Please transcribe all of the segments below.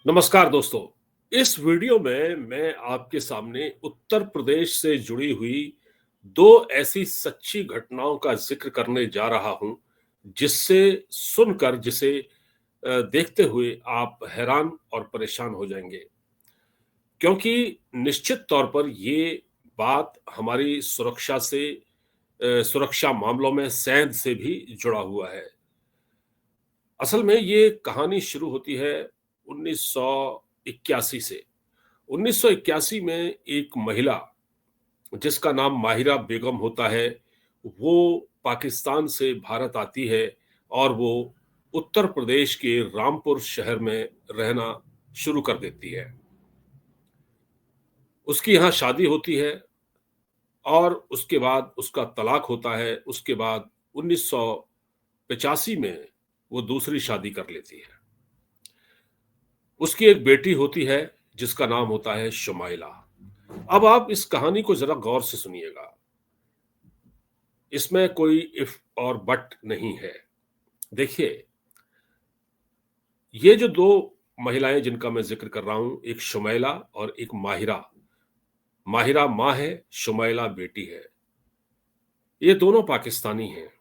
नमस्कार दोस्तों। इस वीडियो में मैं आपके सामने उत्तर प्रदेश से जुड़ी हुई दो ऐसी सच्ची घटनाओं का जिक्र करने जा रहा हूं जिससे सुनकर जिसे देखते हुए आप हैरान और परेशान हो जाएंगे, क्योंकि निश्चित तौर पर ये बात हमारी सुरक्षा मामलों में सेंध से भी जुड़ा हुआ है। असल में ये कहानी शुरू होती है 1981 से। 1981 में एक महिला जिसका नाम माहिरा बेगम होता है, वो पाकिस्तान से भारत आती है और वो उत्तर प्रदेश के रामपुर शहर में रहना शुरू कर देती है। उसकी यहाँ शादी होती है और उसके बाद उसका तलाक होता है। उसके बाद 1985 में वो दूसरी शादी कर लेती है। उसकी एक बेटी होती है जिसका नाम होता है शुमाइला। अब आप इस कहानी को जरा गौर से सुनिएगा। इसमें कोई इफ और बट नहीं है। देखिए, ये जो दो महिलाएं जिनका मैं जिक्र कर रहा हूं, एक शुमैला और एक माहिरा। माहिरा माँ है, शुमैला बेटी है। ये दोनों पाकिस्तानी हैं।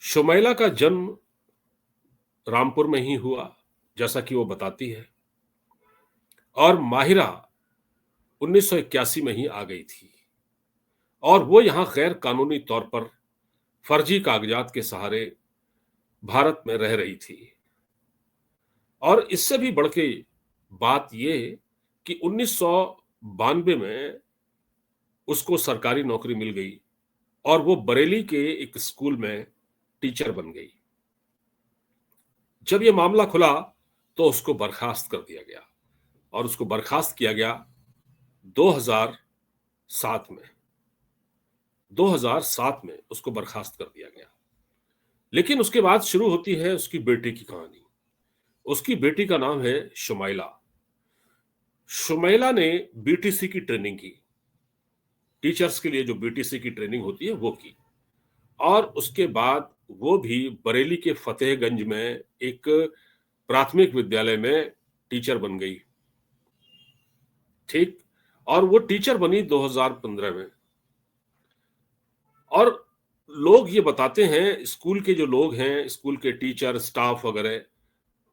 शुमैला का जन्म रामपुर में ही हुआ, जैसा कि वो बताती है, और माहिरा 1981 में ही आ गई थी और वो यहां गैर कानूनी तौर पर फर्जी कागजात के सहारे भारत में रह रही थी। और इससे भी बढ़ के बात ये कि 1992 में उसको सरकारी नौकरी मिल गई और वो बरेली के एक स्कूल में टीचर बन गई। जब ये मामला खुला तो उसको बर्खास्त कर दिया गया और उसको बर्खास्त किया गया 2007 में। 2007 में उसको बर्खास्त कर दिया गया। लेकिन उसके बाद शुरू होती है उसकी बेटी की कहानी। उसकी बेटी का नाम है शुमैला। शुमैला ने बीटीसी की ट्रेनिंग की। टीचर्स के लिए जो बीटीसी की ट्रेनिंग होती है वो की, और उसके बाद वो भी बरेली के फतेहगंज में एक प्राथमिक विद्यालय में टीचर बन गई। ठीक। और वो टीचर बनी 2015 में। और लोग ये बताते हैं, स्कूल के जो लोग हैं, स्कूल के टीचर स्टाफ वगैरह,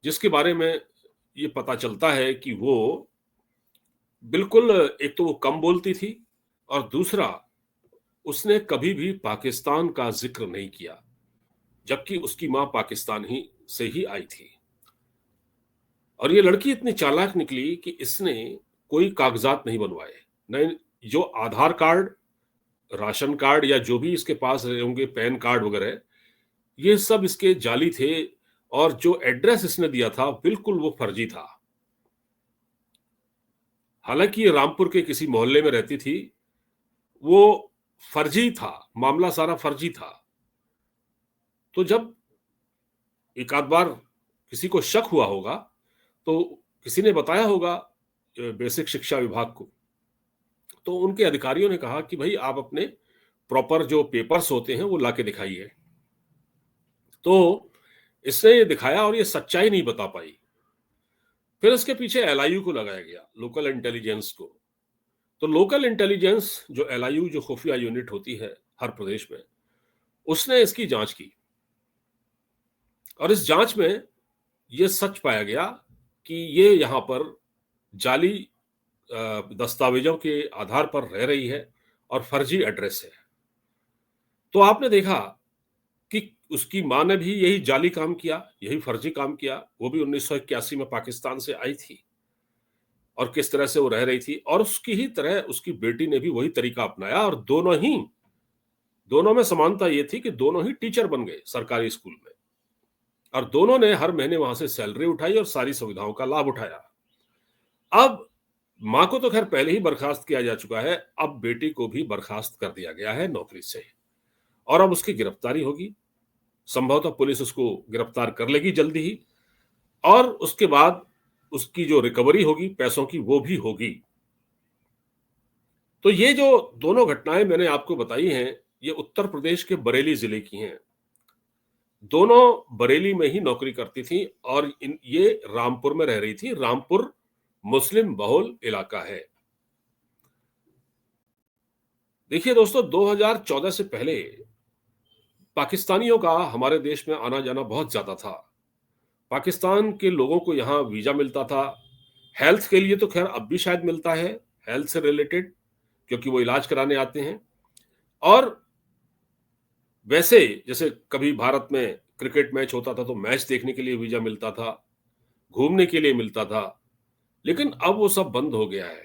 जिसके बारे में ये पता चलता है कि वो बिल्कुल, एक तो वो कम बोलती थी और दूसरा उसने कभी भी पाकिस्तान का जिक्र नहीं किया, जबकि उसकी मां पाकिस्तान ही से ही आई थी। और ये लड़की इतनी चालाक निकली कि इसने कोई कागजात नहीं बनवाए। नहीं, जो आधार कार्ड, राशन कार्ड या जो भी इसके पास रहे होंगे, पैन कार्ड वगैरह, ये सब इसके जाली थे। और जो एड्रेस इसने दिया था बिल्कुल वो फर्जी था। हालांकि ये रामपुर के किसी मोहल्ले में रहती थी, वो फर्जी था, मामला सारा फर्जी था। तो जब एक आध बार किसी को शक हुआ होगा तो किसी ने बताया होगा बेसिक शिक्षा विभाग को। तो उनके अधिकारियों ने कहा कि भाई आप अपने प्रॉपर जो पेपर्स होते हैं वो लाके दिखाइए। तो इसने ये दिखाया और ये सच्चाई नहीं बता पाई। फिर इसके पीछे एलआईयू को लगाया गया, लोकल इंटेलिजेंस को। तो लोकल इंटेलिजेंस, जो एलआईयू, जो खुफिया यूनिट होती है हर प्रदेश में, उसने इसकी जांच की। और इस जांच में यह सच पाया गया कि ये यहां पर जाली दस्तावेजों के आधार पर रह रही है और फर्जी एड्रेस है। तो आपने देखा कि उसकी मां ने भी यही जाली काम किया, यही फर्जी काम किया। वो भी 1981 में पाकिस्तान से आई थी और किस तरह से वो रह रही थी, और उसकी ही तरह उसकी बेटी ने भी वही तरीका अपनाया। और दोनों में समानता ये थी कि दोनों ही टीचर बन गए सरकारी स्कूल में, और दोनों ने हर महीने वहां से सैलरी उठाई और सारी सुविधाओं का लाभ उठाया। अब मां को तो खैर पहले ही बर्खास्त किया जा चुका है, अब बेटी को भी बर्खास्त कर दिया गया है नौकरी से, और अब उसकी गिरफ्तारी होगी। संभवतः पुलिस उसको गिरफ्तार कर लेगी जल्दी ही, और उसके बाद उसकी जो रिकवरी होगी पैसों की, वो भी होगी। तो ये जो दोनों घटनाएं मैंने आपको बताई हैं, ये उत्तर प्रदेश के बरेली जिले की हैं, दोनों बरेली में ही नौकरी करती थी और ये रामपुर में रह रही थी। रामपुर मुस्लिम बहुल इलाका है। देखिए दोस्तों, 2014 से पहले पाकिस्तानियों का हमारे देश में आना जाना बहुत ज्यादा था। पाकिस्तान के लोगों को यहाँ वीजा मिलता था। हेल्थ के लिए तो खैर अब भी शायद मिलता है, हेल्थ से रिलेटेड, क्योंकि वो इलाज कराने आते हैं। और वैसे जैसे कभी भारत में क्रिकेट मैच होता था तो मैच देखने के लिए वीजा मिलता था, घूमने के लिए मिलता था। लेकिन अब वो सब बंद हो गया है।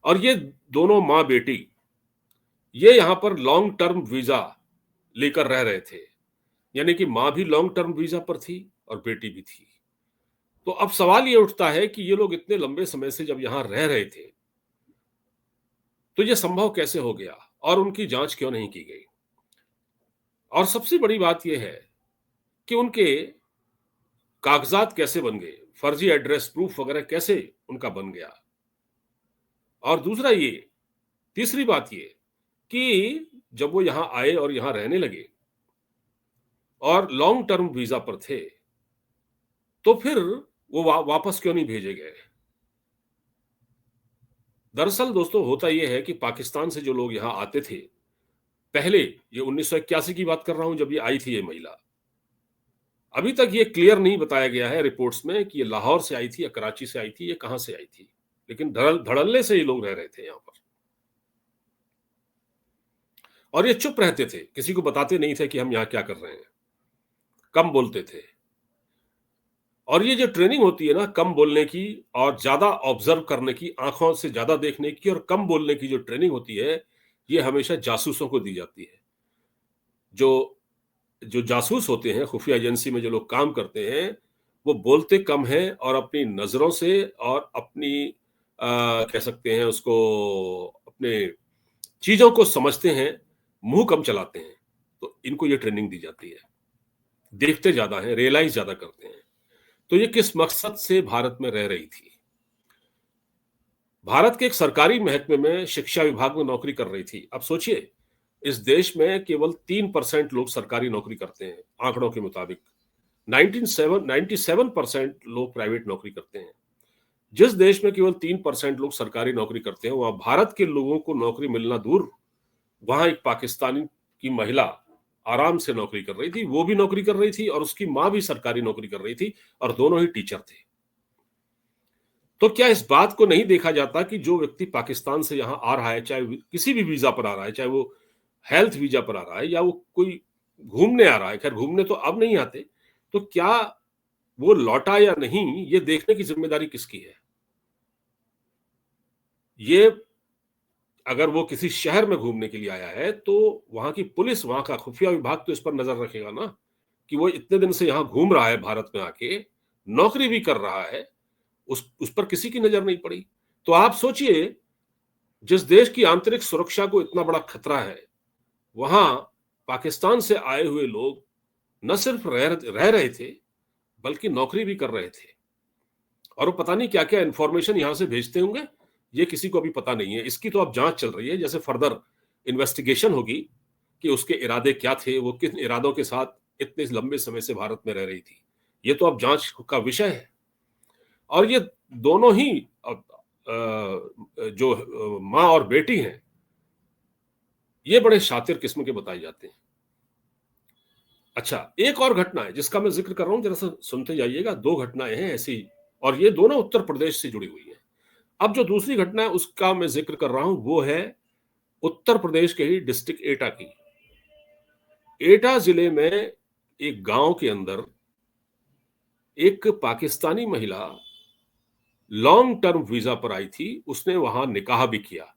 और ये दोनों माँ बेटी ये यहाँ पर लॉन्ग टर्म वीजा लेकर रह रहे थे। यानी कि माँ भी लॉन्ग टर्म वीजा पर थी और बेटी भी थी। तो अब सवाल ये उठता है कि ये लोग इतने लंबे समय से जब यहां रह रहे थे तो ये संभव कैसे हो गया और उनकी जांच क्यों नहीं की गई। और सबसे बड़ी बात यह है कि उनके कागजात कैसे बन गए, फर्जी एड्रेस प्रूफ वगैरह कैसे उनका बन गया। और दूसरा ये, तीसरी बात ये कि जब वो यहां आए और यहां रहने लगे और लॉन्ग टर्म वीजा पर थे तो फिर वो वापस क्यों नहीं भेजे गए। दरअसल दोस्तों होता यह है कि पाकिस्तान से जो लोग यहां आते थे पहले, ये 1981 की बात कर रहा हूं जब ये आई थी ये महिला, अभी तक ये क्लियर नहीं बताया गया है रिपोर्ट्स में कि ये लाहौर से आई थी या कराची से आई थी या कहां से आई थी। लेकिन धड़ल्ले से ये लोग रह रहे थे यहां पर और ये चुप रहते थे, किसी को बताते नहीं थे कि हम यहां क्या कर रहे हैं, कम बोलते थे। और ये जो ट्रेनिंग होती है ना कम बोलने की और ज्यादा ऑब्जर्व करने की, आंखों से ज्यादा देखने की और कम बोलने की जो ट्रेनिंग होती है, ये हमेशा जासूसों को दी जाती है। जो जो जासूस होते हैं, खुफिया एजेंसी में जो लोग काम करते हैं, वो बोलते कम हैं और अपनी नजरों से और अपनी कह सकते हैं उसको, अपने चीजों को समझते हैं, मुंह कम चलाते हैं। तो इनको ये ट्रेनिंग दी जाती है, देखते ज्यादा है, रियलाइज ज्यादा करते हैं। तो ये किस मकसद से भारत में रह रही थी। भारत के एक सरकारी महकमे में शिक्षा विभाग में नौकरी कर रही थी। अब सोचिए, इस देश में केवल 3% लोग सरकारी नौकरी करते हैं आंकड़ों के मुताबिक। 97% लोग प्राइवेट नौकरी करते हैं। जिस देश में केवल 3% लोग सरकारी नौकरी करते हैं, वहां भारत के लोगों को नौकरी मिलना दूर, वहां एक पाकिस्तानी की महिला आराम से नौकरी कर रही थी। वो भी नौकरी कर रही थी और उसकी मां भी सरकारी नौकरी कर रही थी और दोनों ही टीचर थे। तो क्या इस बात को नहीं देखा जाता कि जो व्यक्ति पाकिस्तान से यहां आ रहा है, चाहे किसी भी वीजा पर आ रहा है, चाहे वो हेल्थ वीजा पर आ रहा है या वो कोई घूमने आ रहा है, खैर घूमने तो अब नहीं आते, तो क्या वो लौटा या नहीं, ये देखने की जिम्मेदारी किसकी है। ये अगर वो किसी शहर में घूमने के लिए आया है तो वहां की पुलिस, वहां का खुफिया विभाग तो इस पर नजर रखेगा ना कि वो इतने दिन से यहां घूम रहा है, भारत में आके नौकरी भी कर रहा है, उस पर किसी की नजर नहीं पड़ी। तो आप सोचिए, जिस देश की आंतरिक सुरक्षा को इतना बड़ा खतरा है, वहां पाकिस्तान से आए हुए लोग न सिर्फ रह रहे थे बल्कि नौकरी भी कर रहे थे। और वो पता नहीं क्या क्या इंफॉर्मेशन यहां से भेजते होंगे, ये किसी को अभी पता नहीं है। इसकी तो अब जांच चल रही है, जैसे फर्दर इन्वेस्टिगेशन होगी कि उसके इरादे क्या थे, वो किन इरादों के साथ इतने लंबे समय से भारत में रह रही थी। ये तो अब जांच का विषय है। और ये दोनों ही जो माँ और बेटी हैं, ये बड़े शातिर किस्म के बताए जाते हैं। अच्छा, एक और घटना है जिसका मैं जिक्र कर रहा हूं, जरा सा सुनते जाइएगा। दो घटनाएं हैं ऐसी और ये दोनों उत्तर प्रदेश से जुड़ी हुई हैं। अब जो दूसरी घटना है उसका मैं जिक्र कर रहा हूं, वो है उत्तर प्रदेश के ही डिस्ट्रिक्ट एटा की। एटा जिले में एक गांव के अंदर एक पाकिस्तानी महिला लॉन्ग टर्म वीजा पर आई थी। उसने वहां निकाह भी किया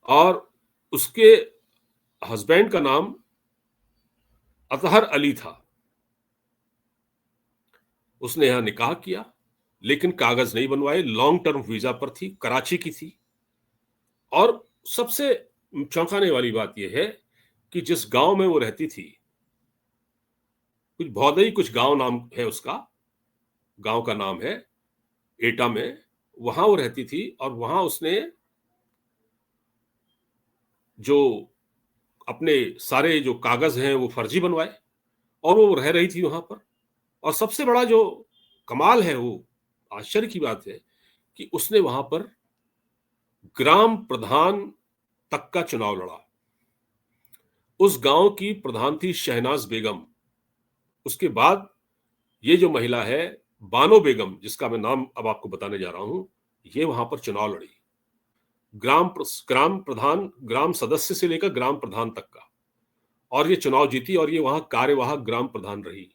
और उसके हस्बैंड का नाम अतहर अली था। उसने यहां निकाह किया लेकिन कागज नहीं बनवाए, लॉन्ग टर्म वीजा पर थी, कराची की थी। और सबसे चौंकाने वाली बात यह है कि जिस गांव में वो रहती थी, कुछ भौदई कुछ गांव नाम है उसका, गांव का नाम है एटा में, वहां वो रहती थी। और वहां उसने जो अपने सारे जो कागज हैं वो फर्जी बनवाए और वो रह रही थी वहां पर। और सबसे बड़ा जो कमाल है, वो आश्चर्य की बात है कि उसने वहां पर ग्राम प्रधान तक का चुनाव लड़ा। उस गांव की प्रधान थी शहनाज बेगम। उसके बाद ये जो महिला है बानो बेगम, जिसका मैं नाम अब आपको बताने जा रहा हूं, ये वहां पर चुनाव लड़ी। ग्राम प्रधान, ग्राम सदस्य से लेकर ग्राम प्रधान तक का, और ये चुनाव जीती और ये वहां कार्यवाहक ग्राम प्रधान रही।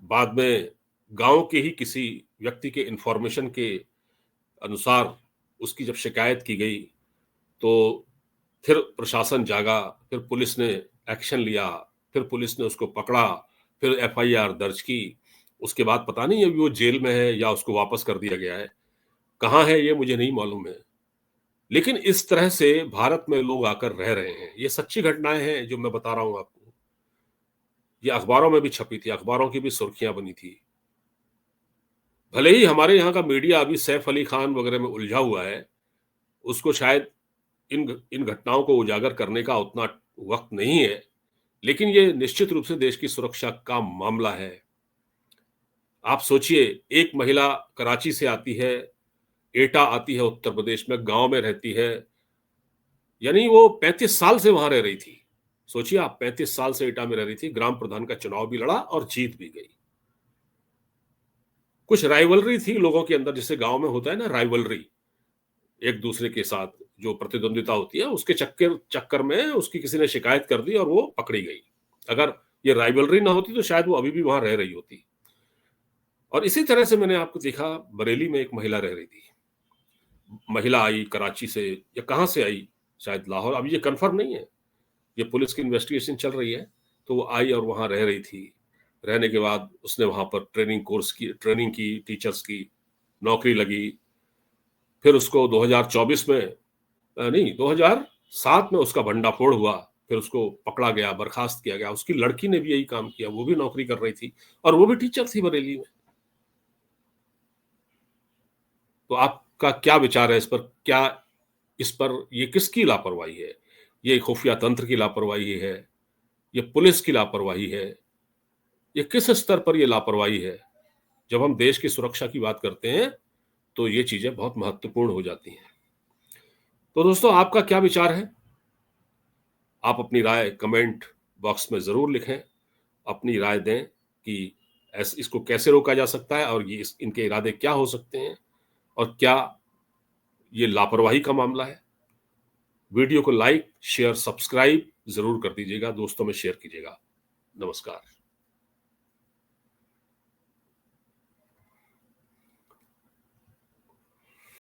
बाद में गांव के ही किसी व्यक्ति के इंफॉर्मेशन के अनुसार उसकी जब शिकायत की गई तो फिर प्रशासन जागा, फिर पुलिस ने एक्शन लिया, फिर पुलिस ने उसको पकड़ा, फिर एफआईआर दर्ज की। उसके बाद पता नहीं अभी वो जेल में है या उसको वापस कर दिया गया है, कहाँ है ये मुझे नहीं मालूम है। लेकिन इस तरह से भारत में लोग आकर रह रहे हैं। ये सच्ची घटनाएं हैं जो मैं बता रहा हूं आपको। ये अखबारों में भी छपी थी, अखबारों की भी सुर्खियां बनी थी। भले ही हमारे यहाँ का मीडिया अभी सैफ अली खान वगैरह में उलझा हुआ है, उसको शायद इन घटनाओं को उजागर करने का उतना वक्त नहीं है, लेकिन ये निश्चित रूप से देश की सुरक्षा का मामला है। आप सोचिए, एक महिला कराची से आती है, एटा आती है उत्तर प्रदेश में, गांव में रहती है, यानी वो 35 साल से वहां रह रही थी। सोचिए आप, 35 साल से एटा में रह रही थी, ग्राम प्रधान का चुनाव भी लड़ा और जीत भी गई। कुछ राइवलरी थी लोगों के अंदर, जैसे गांव में होता है ना राइवलरी, एक दूसरे के साथ जो प्रतिद्वंदिता होती है, उसके चक्कर चक्कर में उसकी किसी ने शिकायत कर दी और वो पकड़ी गई। अगर ये राइवलरी ना होती तो शायद वो अभी भी वहां रह रही होती। और इसी तरह से मैंने आपको देखा, बरेली में एक महिला रह रही थी। महिला आई कराची से या कहाँ से आई, शायद लाहौर, अभी ये कंफर्म नहीं है, ये पुलिस की इन्वेस्टिगेशन चल रही है। तो वो आई और वहां रह रही थी। रहने के बाद उसने वहां पर ट्रेनिंग की, टीचर्स की नौकरी लगी। फिर उसको 2024 में, नहीं 2007 में उसका भंडाफोड़ हुआ। फिर उसको पकड़ा गया, बर्खास्त किया गया। उसकी लड़की ने भी यही काम किया, वो भी नौकरी कर रही थी और वो भी टीचर थी बरेली में। तो आपका क्या विचार है इस पर? क्या इस पर ये किसकी लापरवाही है? ये खुफिया तंत्र की लापरवाही है? ये पुलिस की लापरवाही है? ये किस स्तर पर ये लापरवाही है? जब हम देश की सुरक्षा की बात करते हैं तो ये चीजें बहुत महत्वपूर्ण हो जाती हैं। तो दोस्तों, आपका क्या विचार है? आप अपनी राय कमेंट बॉक्स में जरूर लिखें। अपनी राय दें कि इसको कैसे रोका जा सकता है और ये इनके इरादे क्या हो सकते हैं, और क्या ये लापरवाही का मामला है। वीडियो को लाइक, शेयर, सब्सक्राइब जरूर कर दीजिएगा, दोस्तों में शेयर कीजिएगा। नमस्कार।